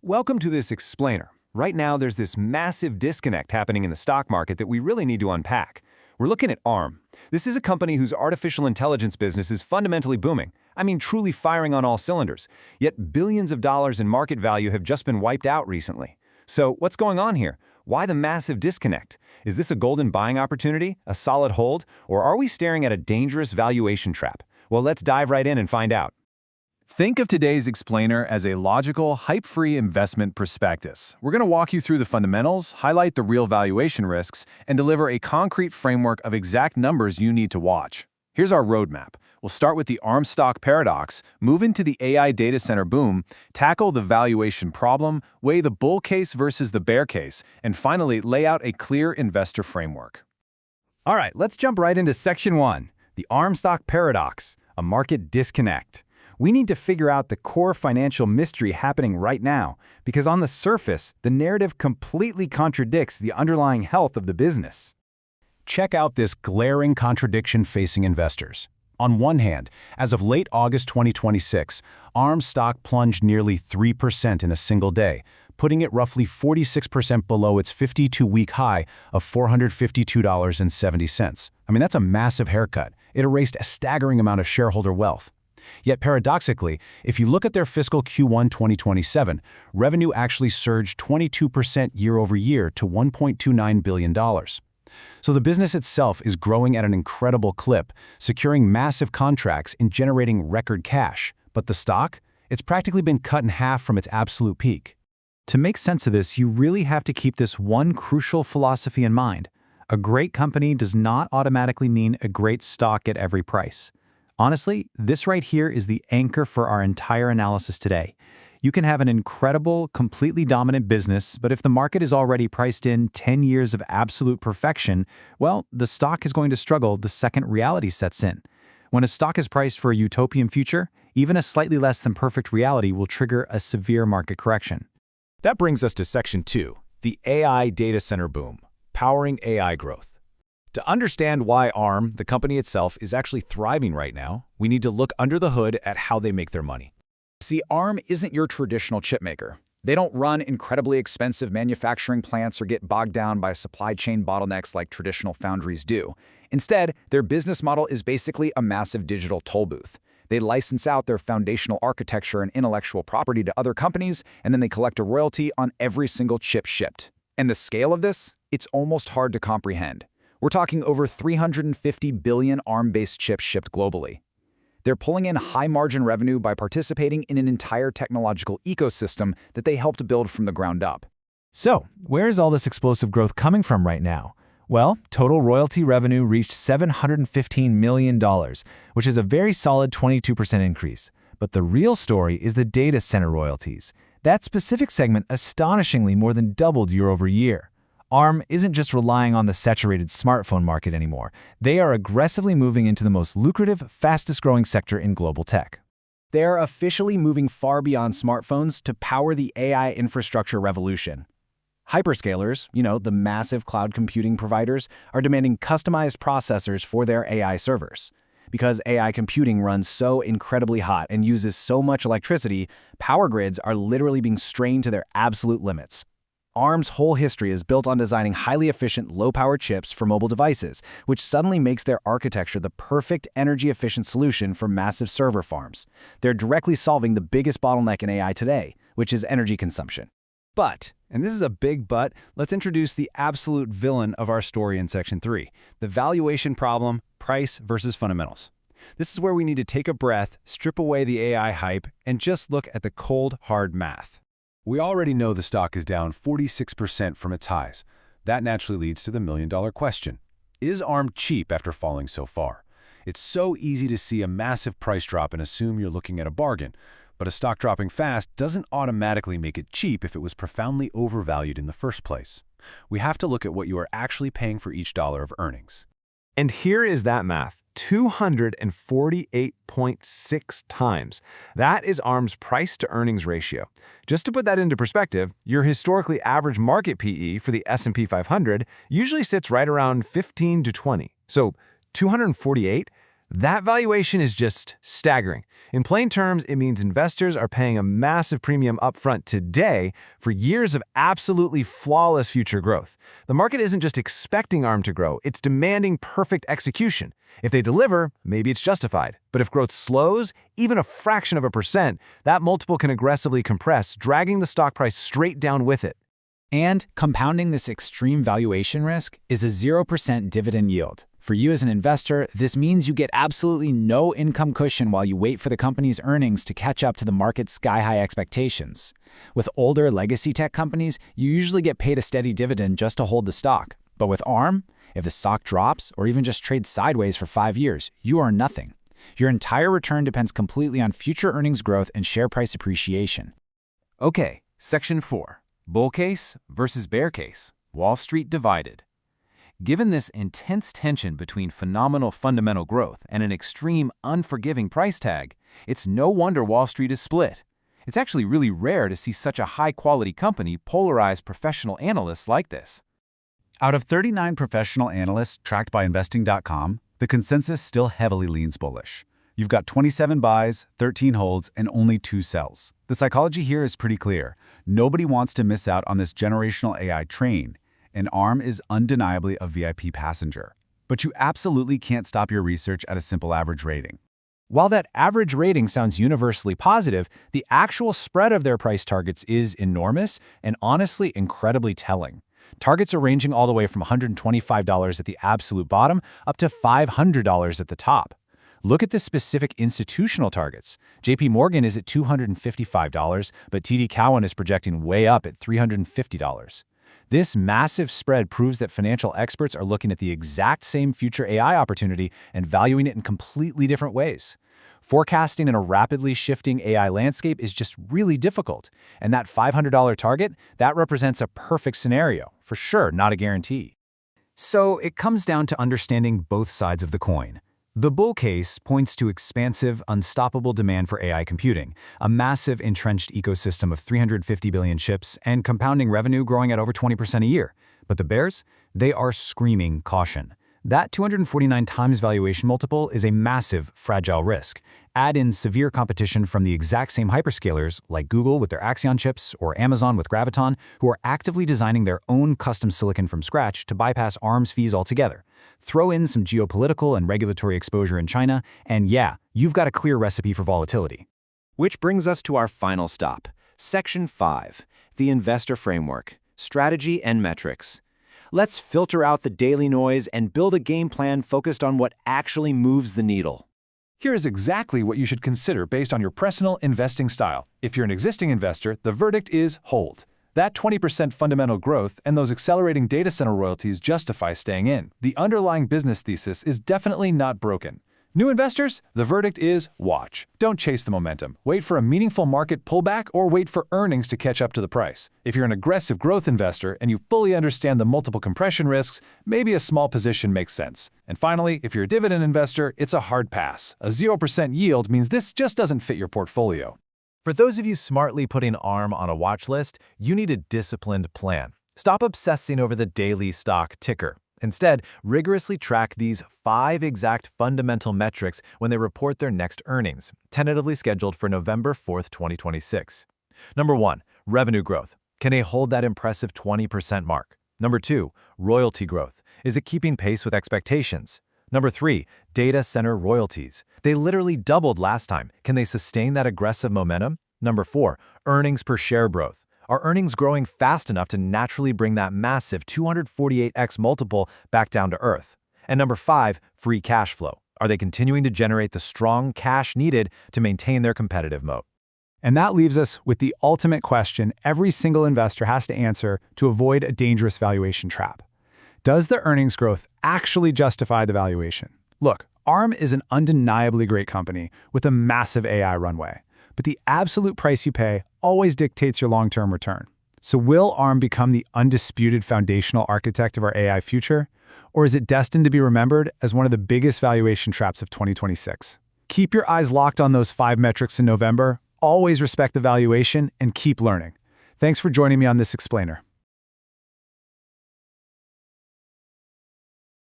Welcome to this explainer. Right now, there's this massive disconnect happening in the stock market that we really need to unpack. We're looking at ARM. This is a company whose artificial intelligence business is fundamentally booming. I mean, truly firing on all cylinders. Yet billions of dollars in market value have just been wiped out recently. So what's going on here? Why the massive disconnect? Is this a golden buying opportunity, a solid hold, or are we staring at a dangerous valuation trap? Well, let's dive right in and find out. Think of today's explainer as a logical, hype-free investment prospectus. We're going to walk you through the fundamentals, highlight the real valuation risks, and deliver a concrete framework of exact numbers you need to watch. Here's our roadmap. We'll start with the ARM stock paradox, move into the AI data center boom, tackle the valuation problem, weigh the bull case versus the bear case, and finally lay out a clear investor framework. All right, let's jump right into Section 1, the ARM stock paradox, a market disconnect. We need to figure out the core financial mystery happening right now, because on the surface, the narrative completely contradicts the underlying health of the business. Check out this glaring contradiction facing investors. On one hand, as of late August 2026, ARM stock plunged nearly 3% in a single day, putting it roughly 46% below its 52-week high of $452.70. I mean, that's a massive haircut. It erased a staggering amount of shareholder wealth. Yet paradoxically, if you look at their fiscal Q1 2027, revenue actually surged 22% year over year to $1.29 billion. So the business itself is growing at an incredible clip, securing massive contracts and generating record cash. But the stock? It's practically been cut in half from its absolute peak. To make sense of this, you really have to keep this one crucial philosophy in mind. A great company does not automatically mean a great stock at every price. Honestly, this right here is the anchor for our entire analysis today. You can have an incredible, completely dominant business, but if the market is already priced in 10 years of absolute perfection, well, the stock is going to struggle the second reality sets in. When a stock is priced for a utopian future, even a slightly less than perfect reality will trigger a severe market correction. That brings us to Section 2, the AI data center boom, powering AI growth. To understand why ARM, the company itself, is actually thriving right now, we need to look under the hood at how they make their money. See, ARM isn't your traditional chipmaker. They don't run incredibly expensive manufacturing plants or get bogged down by supply chain bottlenecks like traditional foundries do. Instead, their business model is basically a massive digital toll booth. They license out their foundational architecture and intellectual property to other companies, and then they collect a royalty on every single chip shipped. And the scale of this? It's almost hard to comprehend. We're talking over 350 billion ARM-based chips shipped globally. They're pulling in high-margin revenue by participating in an entire technological ecosystem that they helped build from the ground up. So, where is all this explosive growth coming from right now? Well, total royalty revenue reached $715 million, which is a very solid 22% increase. But the real story is the data center royalties. That specific segment astonishingly more than doubled year over year. ARM isn't just relying on the saturated smartphone market anymore. They are aggressively moving into the most lucrative, fastest-growing sector in global tech. They are officially moving far beyond smartphones to power the AI infrastructure revolution. Hyperscalers, the massive cloud computing providers, are demanding customized processors for their AI servers. Because AI computing runs so incredibly hot and uses so much electricity, power grids are literally being strained to their absolute limits. ARM's whole history is built on designing highly efficient, low-power chips for mobile devices, which suddenly makes their architecture the perfect energy-efficient solution for massive server farms. They're directly solving the biggest bottleneck in AI today, which is energy consumption. But, and this is a big but, let's introduce the absolute villain of our story in Section 3, the valuation problem, price versus fundamentals. This is where we need to take a breath, strip away the AI hype, and just look at the cold, hard math. We already know the stock is down 46% from its highs. That naturally leads to the million-dollar question. Is ARM cheap after falling so far? It's so easy to see a massive price drop and assume you're looking at a bargain, but a stock dropping fast doesn't automatically make it cheap if it was profoundly overvalued in the first place. We have to look at what you are actually paying for each dollar of earnings. And here is that math, 248.6 times. That is ARM's price-to-earnings ratio. Just to put that into perspective, your historically average market PE for the S&P 500 usually sits right around 15 to 20. So 248, That valuation is just staggering. In plain terms, it means investors are paying a massive premium upfront today for years of absolutely flawless future growth. The market isn't just expecting ARM to grow, it's demanding perfect execution. If they deliver, maybe it's justified. But if growth slows, even a fraction of a percent, that multiple can aggressively compress, dragging the stock price straight down with it. And compounding this extreme valuation risk is a 0% dividend yield. For you as an investor, this means you get absolutely no income cushion while you wait for the company's earnings to catch up to the market's sky-high expectations. With older legacy tech companies, you usually get paid a steady dividend just to hold the stock. But with ARM, if the stock drops or even just trades sideways for 5 years, you earn nothing. Your entire return depends completely on future earnings growth and share price appreciation. Okay, Section 4. Bull case versus bear case. Wall Street divided. Given this intense tension between phenomenal fundamental growth and an extreme, unforgiving price tag, it's no wonder Wall Street is split. It's actually really rare to see such a high-quality company polarize professional analysts like this. Out of 39 professional analysts tracked by Investing.com, the consensus still heavily leans bullish. You've got 27 buys, 13 holds, and only 2 sells. The psychology here is pretty clear. Nobody wants to miss out on this generational AI train, and ARM is undeniably a VIP passenger. But you absolutely can't stop your research at a simple average rating. While that average rating sounds universally positive, the actual spread of their price targets is enormous and honestly incredibly telling. Targets are ranging all the way from $125 at the absolute bottom up to $500 at the top. Look at the specific institutional targets. JP Morgan is at $255, but TD Cowen is projecting way up at $350. This massive spread proves that financial experts are looking at the exact same future AI opportunity and valuing it in completely different ways. Forecasting in a rapidly shifting AI landscape is just really difficult, and that $500 target, that represents a perfect scenario, for sure, not a guarantee. So it comes down to understanding both sides of the coin. The bull case points to expansive, unstoppable demand for AI computing, a massive entrenched ecosystem of 350 billion chips and compounding revenue growing at over 20% a year. But the bears? They are screaming caution. That 249 times valuation multiple is a massive, fragile risk. Add in severe competition from the exact same hyperscalers like Google with their Axion chips or Amazon with Graviton, who are actively designing their own custom silicon from scratch to bypass ARM's fees altogether. Throw in some geopolitical and regulatory exposure in China, and yeah, you've got a clear recipe for volatility. Which brings us to our final stop, Section 5, the Investor Framework, Strategy and Metrics. Let's filter out the daily noise and build a game plan focused on what actually moves the needle. Here is exactly what you should consider based on your personal investing style. If you're an existing investor, the verdict is hold. That 20% fundamental growth and those accelerating data center royalties justify staying in. The underlying business thesis is definitely not broken. New investors, the verdict is watch. Don't chase the momentum. Wait for a meaningful market pullback or wait for earnings to catch up to the price. If you're an aggressive growth investor and you fully understand the multiple compression risks, maybe a small position makes sense. And finally, if you're a dividend investor, it's a hard pass. A 0% yield means this just doesn't fit your portfolio. For those of you smartly putting ARM on a watch list, you need a disciplined plan. Stop obsessing over the daily stock ticker. Instead, rigorously track these 5 exact fundamental metrics when they report their next earnings, tentatively scheduled for November 4th, 2026. Number 1, revenue growth. Can they hold that impressive 20% mark? Number 2, royalty growth. Is it keeping pace with expectations? Number 3, data center royalties. They literally doubled last time. Can they sustain that aggressive momentum? Number 4, earnings per share growth. Are earnings growing fast enough to naturally bring that massive 248x multiple back down to earth? And number 5, free cash flow. Are they continuing to generate the strong cash needed to maintain their competitive moat? And that leaves us with the ultimate question every single investor has to answer to avoid a dangerous valuation trap. Does the earnings growth actually justify the valuation? Look, ARM is an undeniably great company with a massive AI runway, but the absolute price you pay always dictates your long-term return. So will ARM become the undisputed foundational architect of our AI future? Or is it destined to be remembered as one of the biggest valuation traps of 2026? Keep your eyes locked on those 5 metrics in November, always respect the valuation, and keep learning. Thanks for joining me on this explainer.